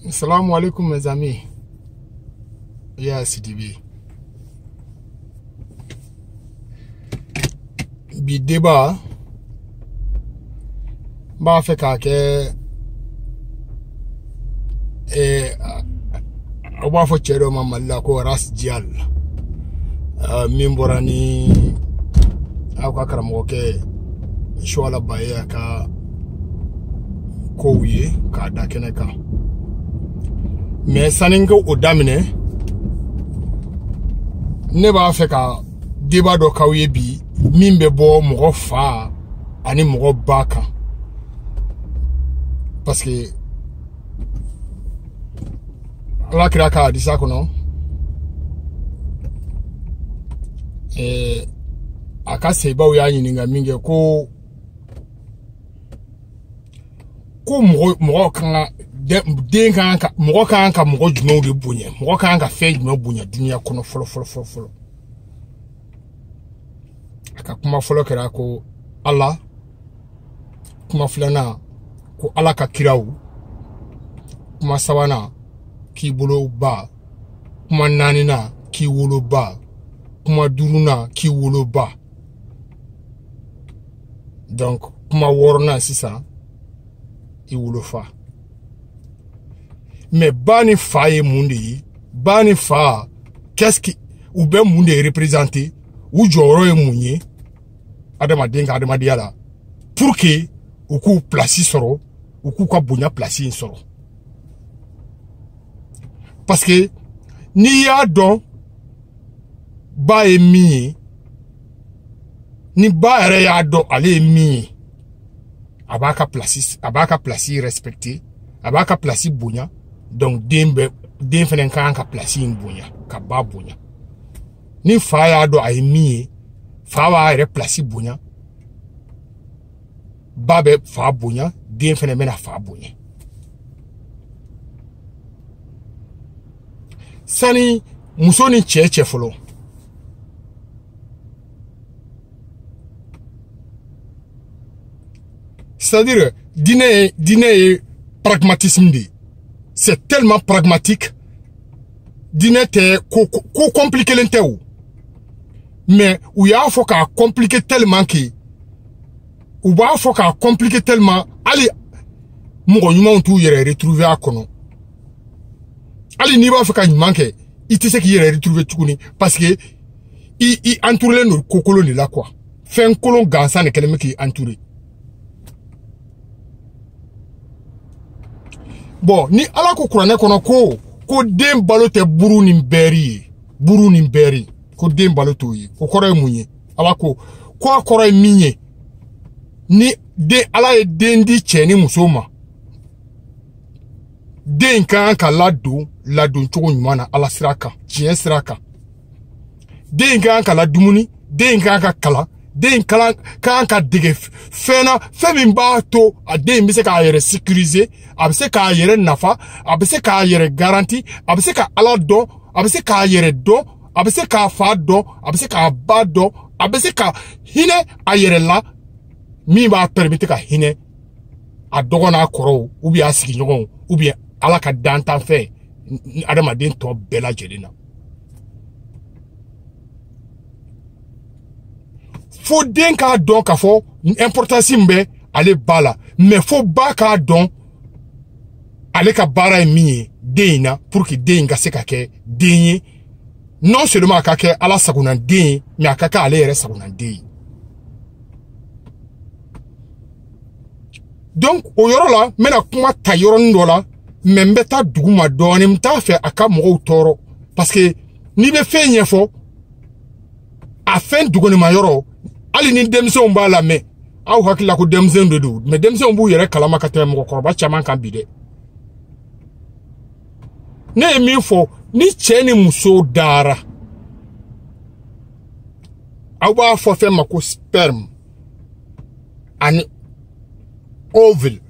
Salam alaikum mes amis. Ya Sidibi. Bi débat ba fait que on va faire chero mamalla ko ras dial mimborani aka karamo ke shola baye ka kowiye ka dakene ka mais saningo odamine ne ba fait ka débat do kawiye bi mimbe bo mo fa ani mo baka parce que la kraka di ça kono aka seba uya nyininga minge ko mo kan den kan ka mo juno de bunye mo kan ka fe juno bunye dunia kono folo aka kuma folo kera ko Allah kuma fulana ko Allah ka kirawu kuma sawana ki bolo ba kuma nanina ki wolo ba kuma duruna ki wolo ba donc kuma worna sisa i wolo fa mais bani fa e mundi bani fa qu'est-ce qui ou ben mundi représenter ou joro e munye adama denga adama diala pour que ou ku place soro ou ku ka bunya place soro parce que ni ya don ba e mi ni ba re ya don ale mi abaka place respecté abaka place bunya donc den fenen kan ka place bunya ka ba bunya ni fa ya do ay mi fa wa re place bunya babe fa bunya den fenen mena fa bunya sani musoni cheche folo c'est-à-dire dîner pragmatisme dit c'est tellement pragmatique dîner te compliqué l'intérieur mais où y a faut qu'à compliquer tellement que ou bah faut qu'à compliquer tellement allez mon nyuma tout y retrouver à kono allez n'y va faut qu'à manquer il te sait qu'il y retrouver tout parce que il entouré nos colonies là quoi fait un colon gansan et quelqu'un qui entouré. Bon, ni ala ko kurane kono ko den balote buru ni mberi ko den baloto yi ko koro munye ala ko akoro minye ni de ala e den di cheni musoma den kan ka lado chogo nyumana ala siraka chien siraka den kan ka ladumuni den kan ka kala den kan ka dege fena femimba to a den bi se ka yere sécuriser abse ka yere nafa abse ka yere garantie abse ka ala do abse ka yere do abse ka fa do abse ka ba do abse ka hine a yere la mi ba permettre ka hine a dogona koro ou bien asigi nyogon ou bien ala ka dantan fe adama den to bela jelina faut den ka don ka fo importance mbe ale bala mais faut ba ka don ale ka bara mi deina pour que den ga se ka ke denye non seulement ka ke ala saguna den mais akaka ale yere saguna den donc o yoro la mena kuma ta yoro ndola membe ta duguma doni mta fe aka mo toro parce que ni be fe nyefo a fin dugoni ma yoro ali ni demson ba la me aw hakila ko demson de do mais demson bu yere kalama ka tem ko korba chaman kan bide ne mi fo ni cheni muso dara aw ba fo fe mako sperme ani ovule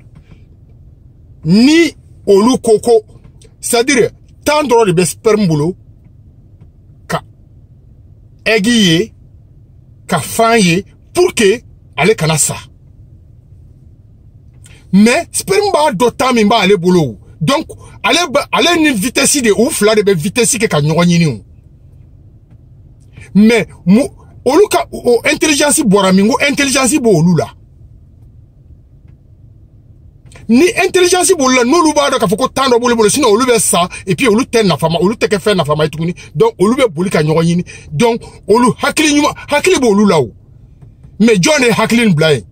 ni olu koko c'est-à-dire tant droit de sperme boulot ka aiguiller ka fanye pour que ale kana sa mais sperme ba do tami ba ale boulot Donc allez ni vitesse de ouf là de vitesse que ka nyoni. Mais oluka o intelligence boramingo intelligence bo olula. Ni intelligence bo la no luba da ka foko tando bolo sinon olube ça et puis olu ten na fama olu teke fe na fama itukuni donc olube boli ka nyoni donc olu hakili bo olula o. Mais John est hakili blay.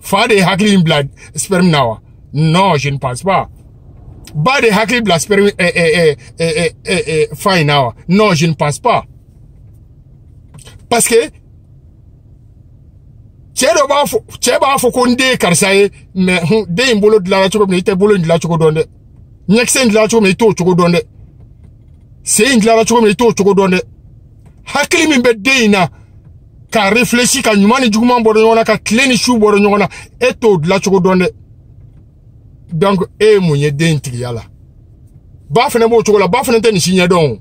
Fade hakili blay sperme nawa. Non, je ne pense pas. Bas de hakili blay sperme fine nawa. Non, je ne pense pas. Parce que Tcheba fo konde karsaye mais de imbolo de la choko mais ite bolo de la choko donde. Nyeksen de la choko mais ito choko donde. C'est de la choko mais ito choko donde. Hakili mi be deina ka réfléchir ka nyumani juguma bodo nyona ka kleni chou bodo nyona eto de la choko donde. Donc mounye den triyala. Ba fene bo choko la ba fene ten signé donc.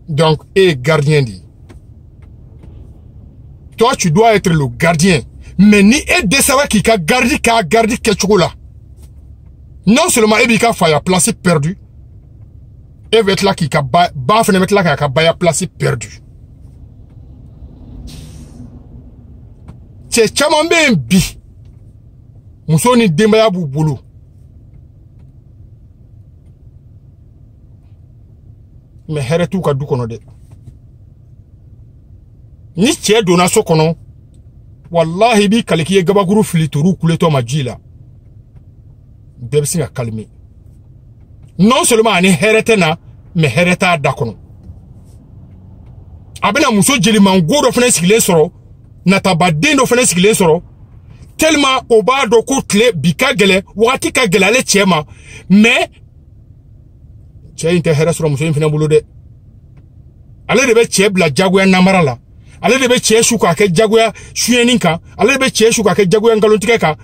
Donc gardien dit. Toi, tu dois être le gardien. Mais ni Desara qui a gardé quelque chose là. Non seulement Ebika Faya placé perdu. Et va être là qui a bafé mettre là qui a placé perdu. C'est chamambe bi. Musoni demaya boulot. Mais here tout ka du kono de. Ni tche dona so kono wallahi bi kaleki gabaguru filituru kuleto majila debsinga kalmi non seulement ani heretena mais hereta dakono abena muso jeli mangodo fene sigile soro nataba dendo fene sigile soro tellement oba do ko tle bika gele wati ka gele ale chema mais tche inte here soro muso fene bulude ale de be tche bla jagwa namara la ale de be tche shuka ke jagwa shuyeninka ale de be tche shuka ke jagwa ngalontike ka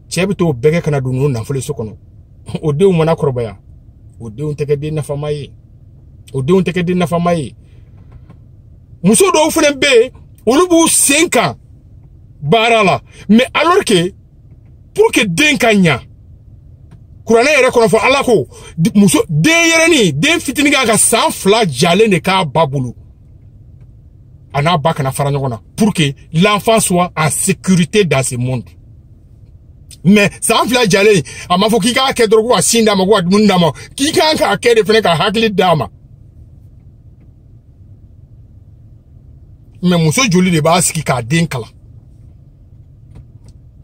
tche bito bege kana dunu na fole sokono o de umana korobaya o de unteke de na famaye o de unteke de na famaye muso do fune be olubu 5 ans barala mais alors que pour que denkanya kurana yere kono fo alako muso de yereni de fitini ga sans fla jale ne ka babulu ana bakana faranyona pour que l'enfant soit en sécurité dans ce monde. Mais sans fla jale ama fo kika ke drogo asinda ma gwa munda ma kika ka ke de fene ka hakli dama. Mais muso joli de ba siki ka denkala.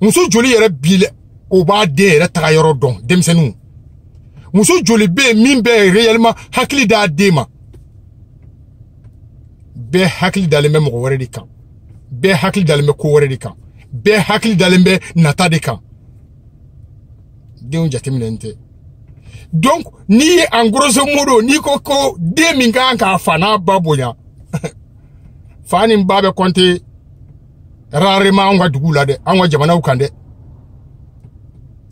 Muso joli yere bile o ba de yere tagayoro don demsenu. Muso joli be min be réellement hakli da dema. Be hakli dans le même wore de kan. Be hakli dans le même ko wore de kan. Be hakli dans le même nata de kan. Donc ni en grosso modo ni koko de minga ka fana baboya. Fani mbabe konte rarement on va dugula de on va jamana ukande.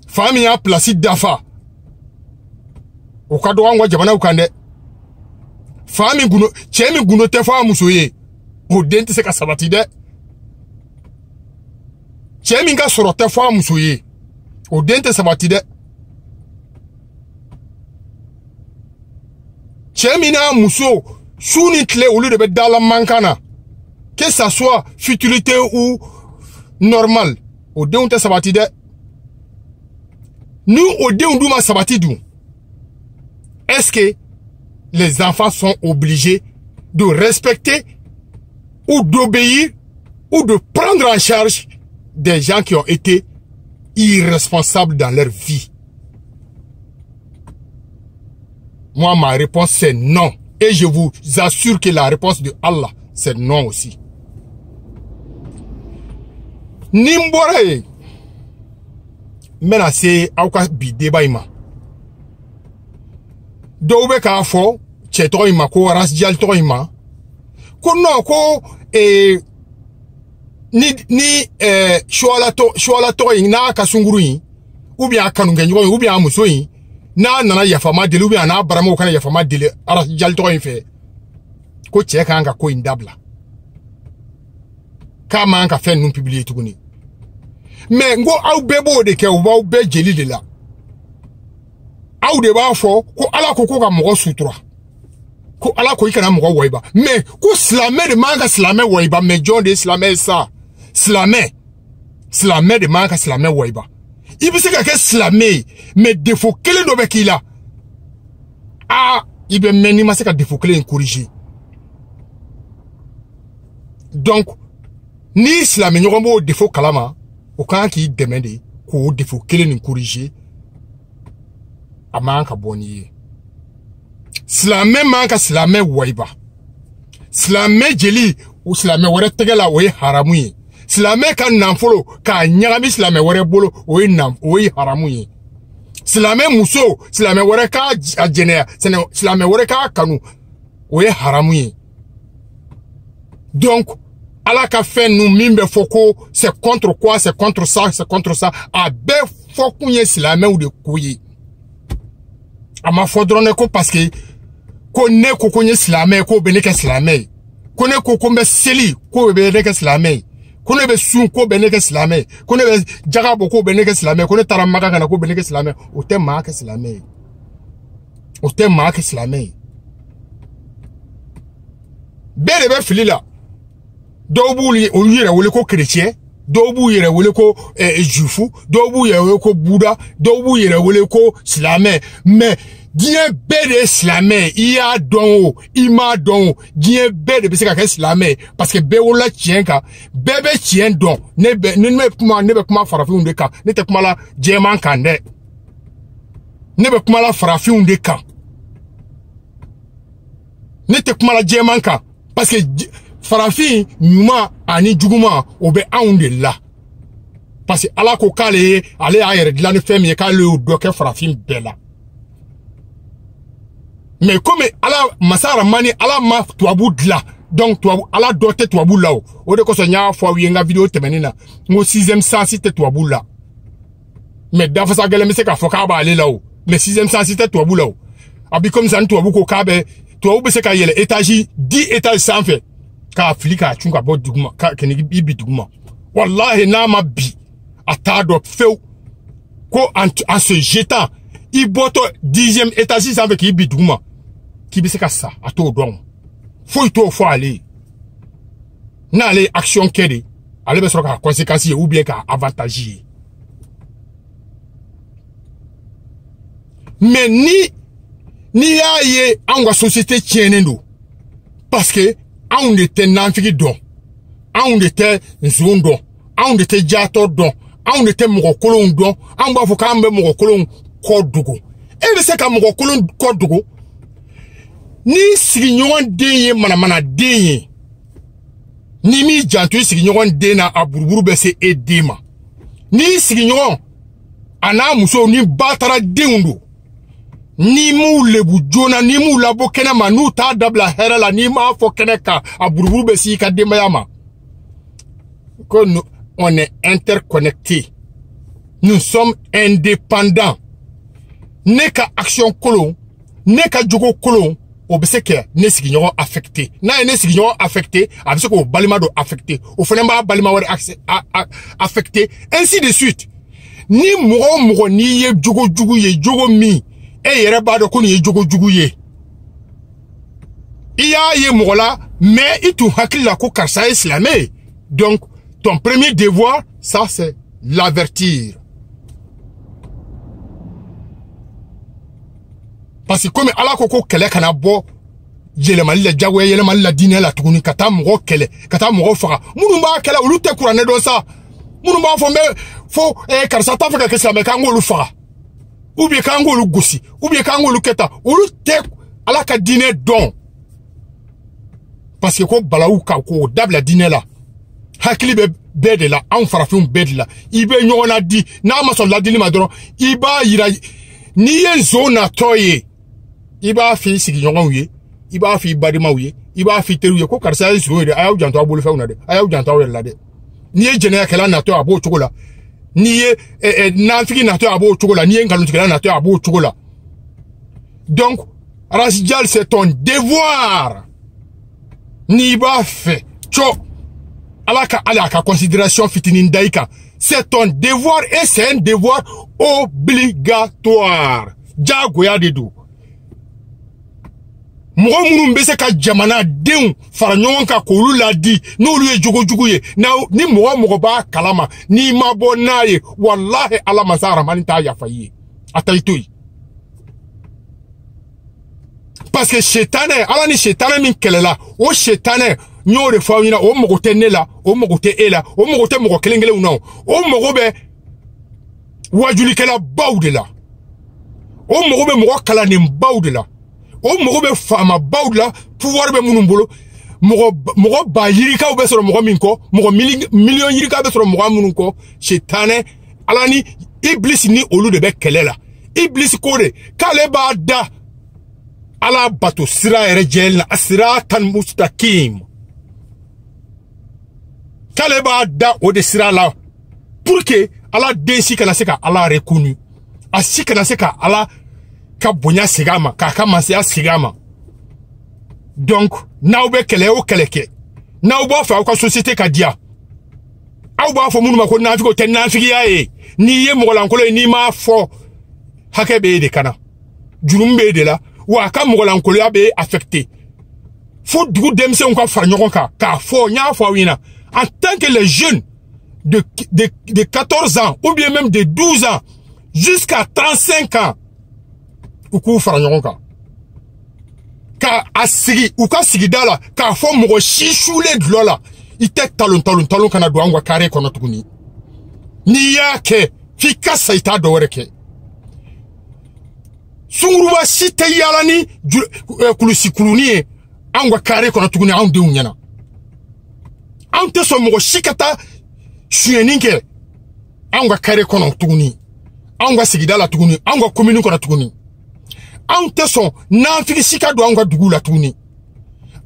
Fami a placide dafa. Okado on va jamana ukande. Fami guno chemi guno tefa musoye o dente se ka sabatide chemi nga soro tefa musoye o dente sabatide chemi na muso suni tle au lieu de dans la mankana que ça soit futilité ou normal o dente sabatide nous o dente ma sabatidu. Est-ce que les enfants sont obligés de respecter ou d'obéir ou de prendre en charge des gens qui ont été irresponsables dans leur vie? Moi, ma réponse c'est non. Et je vous assure que la réponse de Allah, c'est non aussi. Nimbore menacé auka bi débaïma. Doube ka fo cheto ima ko ras jal to ima ko no ko ni shwala to na kasunguru yi ubi akanu ngenyo ubi amuso yi na nana yafama dele ubi na baramo kana yafama dele ras jal to fe ko cheka anga ko indabla kama anga fe nun publier tukuni mais ngo aw bebo de ke o be jeli de la aw de ba fo ko ala ko ka mo sutura ko ala ko ikana mo woiba mais ko slamé de manga slamé woiba mais John de slamé ça slamé de manga slamé woiba ibi se ka ke slamé mais défaut kele do be kila ibe meni ma se ka défaut kele corriger donc ni slamé nyogo mo défaut kalama o kan ki demande ko défaut kele ni corriger amanka boni slamé manka slamé waiba slamé jeli ou slamé wore tegela o haramu yi slamé kan nanfolo ka nyagami slamé wore bolo o haramu yi slamé muso slamé wore ka ajenea slamé wore ka kanu o haramu yi donc ala ka fait nous mimbe foko c'est contre quoi c'est contre ça a be foku ye slamé ou de kuyi ama fodrone ko parce que ko ne ko konye slamé ko be ne ke slamé ko ne ko kombe seli ko be ne ke slamé ko ne be sun ko be ne ke slamé ko ne be jagabo ko be ne ke slamé ko ne taramaka kana ko be ne ke slamé o te ma ke slamé bele be filila dobuli o yire wole ko chrétien dobu yere wole ko jufu dobu yere wole ko Bouddha dobu yere wole ko slamé mais Dien bede slamé iya don ima don dien bede be se ka slamé parce que be wala tien ka bebe tien don ne me kuma farafin de ka ne te kuma la jeman kande ne be kuma la farafin de ka ne te kuma la jeman ka parce que farafin nyuma ani juguma obe aunde la parce que ala ko kale ale ayere de la ne fait mi ka le do ke farafin bela mais comme ala masara mani ala ma tuabu dla donc tuabu ala dote tuabu là o de ko so nya fo wi nga vidéo temenina ngo 6e sens te tuabu là mais dafa sa gele me se ka fo ka ba ale là mais 6e sens te tuabu là abi comme ça tuabu ko ka be tuabu be se ka yele étage 10 étages sans fait ka Afrika chunga bo duguma ka keni bi duguma wallahi na ma bi atado feu ko en se jetant il boto 10e étage sans fait ki bi duguma qui be se ka ça à tout don faut aller na aller action kede aller be so ka conséquences ou bien ka avantage mais ni aye en société tienendo parce que on était nanfiki don on était nzondo on était jato don on était mokolon don on ba fo kambe mokolon kodugo e be se ka mokolon kodugo ni signyon denye mana denye ni mi jantu signyon dena aburuburu be se edema ni signyon ana muso ni batara dendu ni mu lebu jona ni mu labo kena manu ta dabla herala ni ma fo kena ka aburuburu be si ka dema yama ko on est interconnectés, nous sommes indépendants ne ka action kolon ne ka jogo kolon obseke ne signyon affecté na ne signyon affecté abse ko balima do affecté o fene ba balima wari affecté ainsi de suite ni mugo ni ye jogo ye jogo mi e yere ba do ko ni ye jogo ye iya ye mugo la mais itu hakilla ko karsa islamé donc ton premier devoir ça c'est l'avertir parce que comme ala koko kele kana bo yelemal la jagwe yelemal la dine la tuguni kata mo kele kata mo fara munu ba kele ulu te kurane do sa munu ba fo me fo karsa ta faka kesa me kango lu fara ou bien kango lu gosi ou bien kango lu keta ulu te ala ka dine don parce que ko balaou ka ko dabla dine la hakili be de la an farafin be de la ibe nyona di na ma so la dine ma dron iba yira ni ye zona toye iba fi sigi nyonga wiye iba fi badima wiye iba fi teru ye ko karsa zo de ayaw janto abolu fa una de ayaw janto wel la de ni ye jene kala na to abo chokola ni ye na fiki na to abo chokola ni ye ngalu kala na to abo chokola donc rasjal c'est ton devoir ni ba fait cho alaka considération fitinin daika C'est ton devoir et c'est un devoir obligatoire. Jagoya de do. Mɔgɔ minnu bɛ se ka jamanadenw fara ɲɔgɔn kan k'olu ladi n'olu ye jogojugu ye ni mɔgɔ b'a kalama n'i ma bɔ n'a ye wallahi ala masa aramani t'a yafa i ye a ta i to yen parce que shetane ala ni shetane min kɛlɛla o shetane n y'o de fɔ aw ɲɛna o mago tɛ ne la o mago tɛ e la o mago tɛ mɔgɔ kelen kelenw na o mago bɛ wajulikɛla baw de la o mago bɛ mɔgɔ kalannen baw de la o mago bɛ faama baw la pouvoir bɛ minnu bolo mɔgɔ ba yirikaw bɛ sɔrɔ mɔgɔ min kɔ mɔgɔ million yirikaw bɛ sɔrɔ mɔgɔ minnu kɔ shetane ala ni iblis ni olu de bɛ kɛlɛ la iblis ko de k'ale b'a da ala bato sira yɛrɛ jɛli la siratan mustaqim k'ale b'a da o de sira la pour que ala den si kana se ka ala reconnu a si kana se ka ala ka bonya sigama ka ka masaya sigama donc n'aw bɛ kɛlɛ o kɛlɛ kɛ n'aw b'a fɛ aw ka société ka diya aw b'a fɔ minnu ma ko nafigiw tɛ nafigiya ye n'i ye mɔgɔlankolon ye n'i m'a fɔ hakɛ bɛ e de kana jurumu bɛ e de la wa a ka mɔgɔlankolonya bɛ affecté fo dugu denmisɛnw ka fara ɲɔgɔn kan k'a fɔ n y'a fɔ aw ɲɛna en tant que les jeunes de 14 ans ou bien même de 12 ans jusqu'à 35 ans u k'u fara ɲɔgɔn kan ka a sigi u ka sigida la k'a fɔ mɔgɔ si sulen dulɔ la i tɛ talon kana don an ka carré kɔnɔ tuguni n'i y'a kɛ f'i ka sa i t'a dɔ wɛrɛ kɛ sunguruba si tɛ yaala ni kulusi kuluni ye an ka carré kɔnɔ tuguni anw denw ɲɛna anw tɛ sɔn mɔgɔ si ka taa suyɛni kɛ anw ka carré kɔnɔ tuguni anw ka sigida la tuguni anw ka commune kɔnɔ tuguni anw tɛ sɔn nafigi si ka don anw ka dugu la tuguni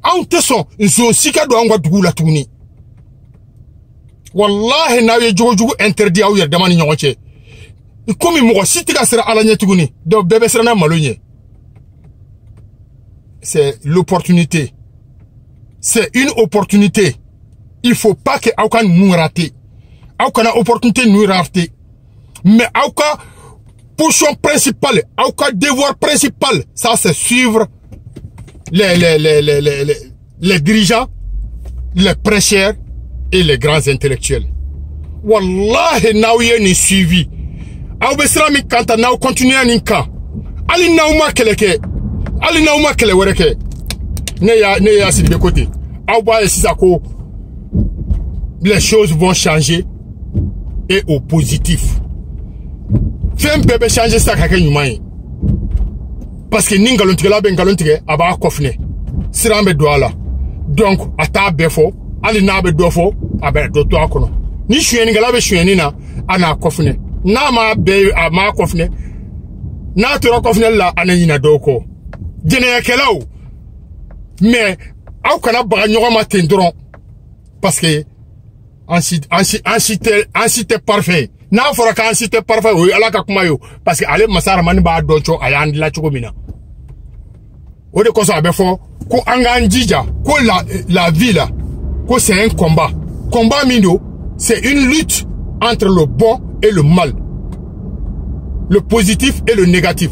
anw tɛ sɔn nson si ka don anw ka dugu la tuguni wallahi n'aw ye jogojugu interdit aw yɛrɛ dama ni ɲɔgɔn cɛ komi mɔgɔ si tɛ ka siran ala ɲɛ tuguni donc bɛɛ bɛ siran n'a malo ɲɛ c'est l'opportunité c'est une opportunité il faut pas que aw ka ninnu rater aw kana opportunité ninnu rater mais aw ka position principale, au cas devoir principal, ça c'est suivre les dirigeants, les prêcheurs et les grands intellectuels. Wallahi n'aouye ni suivi. Aou besra mi kanta n'aou continue à ninka. Ali n'aouma keleke, ali n'aouma kele wereke. Ne ya si de côté. Aou ba esisako, les choses vont changer et au positif. Fem bebe changer ça kake nyuman parce que ni ngalontigela be ngalontige aba kofne sirambe do ala donc ata befo ali na be do fo abe do to akono ni hweni ngala be hweni na ana kofne na ma be ama kofne na to kofne la ananyina do ko jene yakelaw mais aw kana ba nyoga ma tendron parce que incité parfait n'a fɔra k'an si tɛ parfait o ye ala ka kuma ye parce que ale masa aramani b'a dɔn co a y'an dilan cogo min na o de kosɔn a bɛ fɔ ko an k'an jija ko la vie là ko c'est un combat min do c'est une lutte entre le bon et le mal le positif et le négatif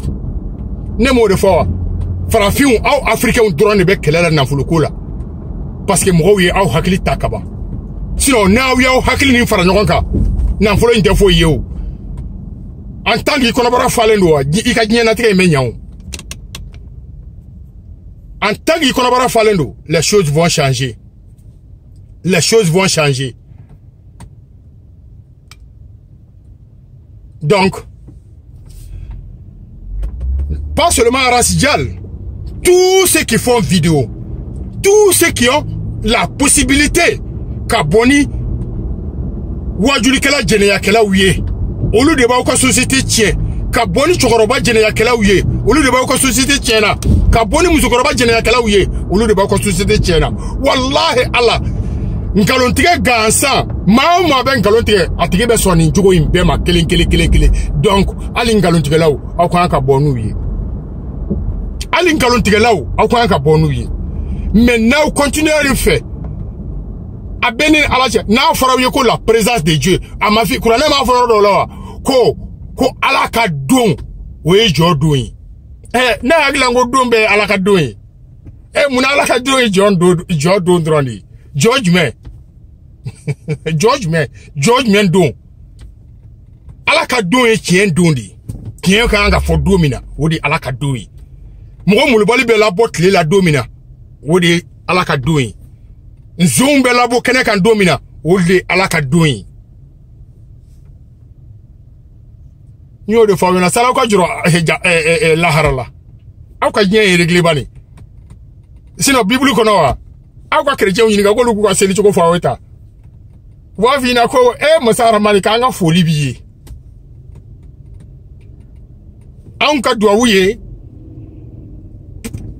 ne m'o de fɔ wa farafinw aw africains dɔrɔn de bɛ kɛlɛ la nafolo ko la parce que mɔgɔw ye aw hakili ta ka ban sinon n'aw y'aw hakili nin fara ɲɔgɔn kan nafolo in tɛ foyi ye o en tant que kɔnɔbara falen do i ka diɲɛnatigɛ in bɛ ɲa o en tant que kɔnɔbara falen do les choses vont changer donc pas seulement Rasjal, tous ceux qui font vidéo, tous ceux qui ont la possibilité qu'abonner wajulikela jeneyakelaw ye olu de b'aw ka société tiɲɛ ka bɔ ni cɛkɔrɔba jeneyakelaw ye olu de b'aw ka société tiɲɛna ka bɔ ni musokɔrɔba jeneyakelaw ye olu de b'aw ka société tiɲɛna wallahi ala ngalontigɛ gansan maa o maa bɛ ngalontigɛ a tigi bɛ sɔn nin cogo in bɛɛ ma kelen donc hali ngalontigɛlaw aw kan ka bɔ n'u ye hali ngalontigɛlaw aw kan ka bɔ n'u ye mais n'aw continuer fɛ a beni alache na fara ko la présence de Dieu a ma fi Quran ma fara do la ko alaka don we jodun na aglango don be alaka don muna alaka don jodun droni judgment judgment don alaka don kien don di kien ka nga fo domina wodi alaka don mo mulubali be la botle la domina wodi alaka don nzumbe la bo kene kan domina wodi alaka don nyo de fawena sala ko juro la harala aw ka nyen regle bani sino bible ko no wa aw ka chrétien yin ga ko lu ko seli ko faweta wa vina ko masara malika nga foli biye an ka duwa wuye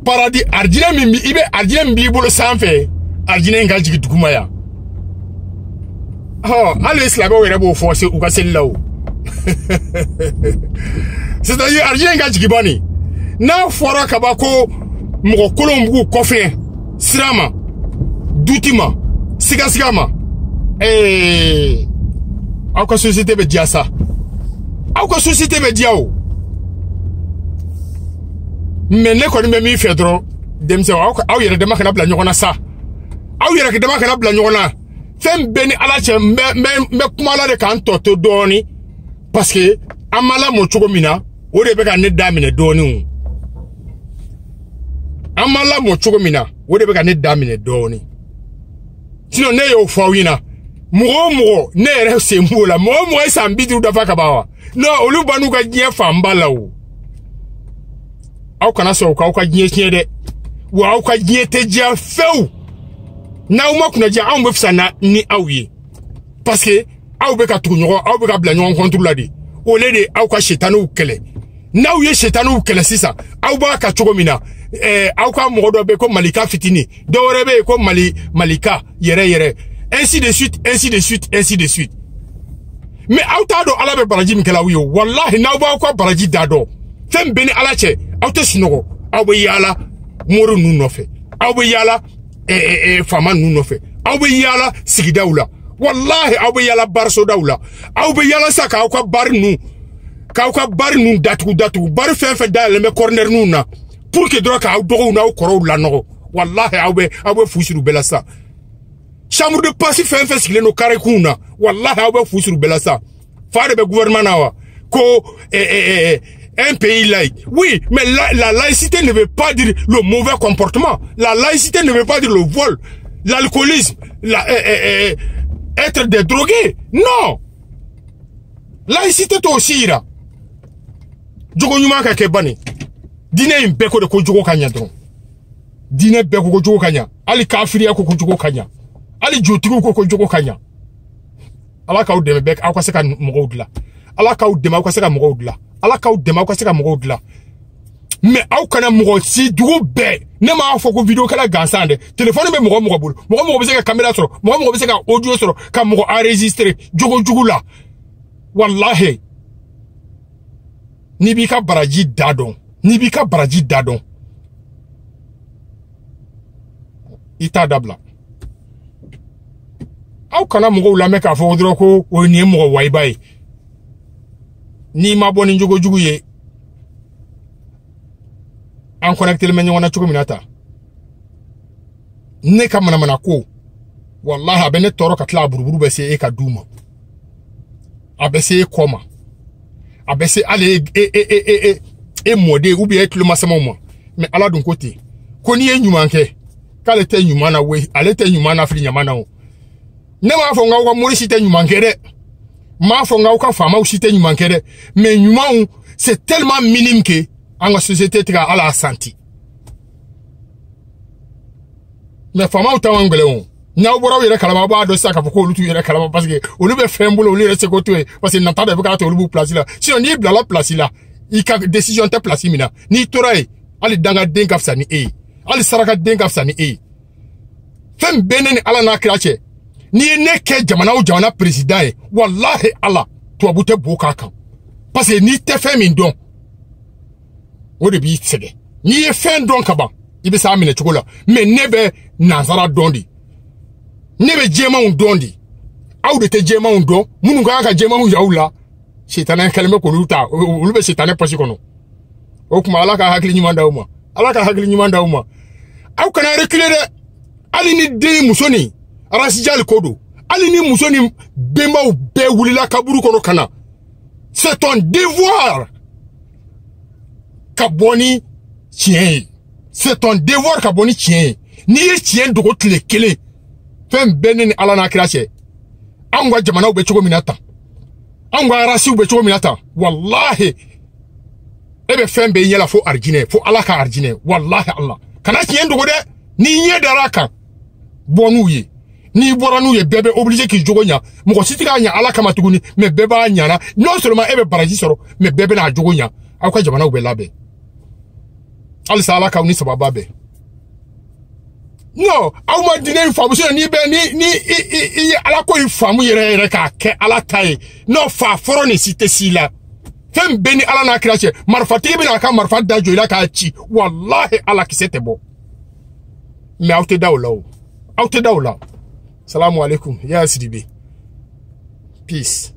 paradis arjina mimbi ibe arjina mbi bolo sanfe arjina nga jigi duguma ya ale islam o rebo force u ka selawo c'est-à-dire arjina nga jigi bani na fora kabako mo kolombu kofe sirama dutima sigasigama aw ka société be dia ça aw ka société be dia o mais ne ko ni mi fedro dem se aw yere dem kana bla nyona sa aw yere ke dem kana bla nyona fem beni alache me kuma la de kan toto doni parce que amala mo chugo mina o de be ka ne damine doni amala mo chugo mina o de be ka ne damine doni sino ne yo fawina mo ne re se mbola mo sa mbidu da faka bawa no olubanu ka je fambala o aw kana so ka je tiede wa aw ka je te je feu na uma kuna je aw mbefsa na ni awye parce que aw be ka tunyo aw be ka bla nyon contrôle de o le de aw ka shetanu kele na uye shetanu kele sisa aw ba ka chogomina aw ka mo do be ko malika fitini do rebe ko malika yere ainsi de suite mais aw ta do ala be baraji mi kala wiyo wallahi na ba ko baraji dado fem beni alache aw te sinogo aw be yala moro nu nofe aw be yala fama nu nofe aw be yala sigidawla wallahi aw be yala barso dawla aw be yala saka aw ka bar nu datu bar fe dal me corner nu na pour que droka aw dogo na aw koro la no wallahi aw be fusiru belasa chambre de passe fait sigler no carré kuna wallahi aw be fusiru belasa fa de gouvernement na ko un pays laïque. Oui, mais la laïcité ne veut pas dire le mauvais comportement. La laïcité ne veut pas dire le vol, l'alcoolisme, être des drogués. Non. Laïcité to aussi ira. Jogo nyuma ka kebani. Dine imbeko de ko jogo kanya don. Dine beko ko jogo kanya. Ali kafiri ko jogo kanya. Ali jotigo ko jogo kanya. Ala ka udeme bek akwa seka mogodla. Ala ka udeme akwa seka mogodla. Ala ka udema ko seka mogo dula mais aw kana mogo si dugu be ne ma fo ko video kala gansande téléphone be mogo bul mogo be se ka caméra soro mogo be se ka audio soro ka mogo enregistrer jogo la wallahi ni bi ka baraji dadon ita dabla aw kana mogo la me ka fo dro ko o ni mogo waibai ni ma boni jugo ye an connecté le menyo na chukuminata ne ka mana ko wallahi abene toro ka tla buruburu be se e ka duma abese koma abese ale modé ou bien le masama mo mais ala dun côté ko ni enyumanke kale te nyumana we ale te nyumana fri nyamana o ne ma fo ngaw ko muri site nyumanke de ma fo ngaw ka fama aussi te nyumankere mais nyumau c'est tellement minime que en la société tra à la santé mais fama o tawangele on na bora yere kalama ba do saka ko lutu yere kalama parce que o lube fembulo o lire se ko tué parce que n'entend pas ka to lubu place là si on y bla la place là il ka décision te place mina ni toray ali danga denga fsani ali saraka denga fsani fem benen ala na krache ni ne ke jamana o jamana président wallahi Allah to abute boka kan parce que ni te fait min don o de bi tsede ni e fin don kaba ibe sa amine chukola mais nebe nazara dondi ne be jema un dondi aw de te jema un do munu ka jema un yaula shetana kalme ko luta ulu be shetana pasi kono o kuma ala ka hakli nyima ndawma ala ka hakli nyima ndawma aw kana reculer de ali ni de musoni rasijal kodo ali ni musoni bemba ou be wulila kaburu kono kana c'est ton devoir kaboni tien c'est ton devoir kaboni tien ni tien dogo tle kele fem benen ala na krache angwa jamana ube chogo minata angwa rasi ube chogo minata wallahi ebe fem be yela fo arjine fo ala ka arjine wallahi allah kana tien dogo de ni nye daraka bonu ye ni boranu ye bebe obligé ki jogo nya mo sitira nya ala kama tuguni me beba nya na non seulement ebe baraji soro me bebe na jogo nya akwa jamana ube labe al sala ka uni sababa be no aw ma dine famu so ni be ni ala ko famu yere ka ke ala tai no fa foro ni site sila fem beni ala na krache marfati be na ka marfat da jo ila ka chi wallahi ala kisete bo me awte dawla Salamu alaikum, ya SDB. Peace.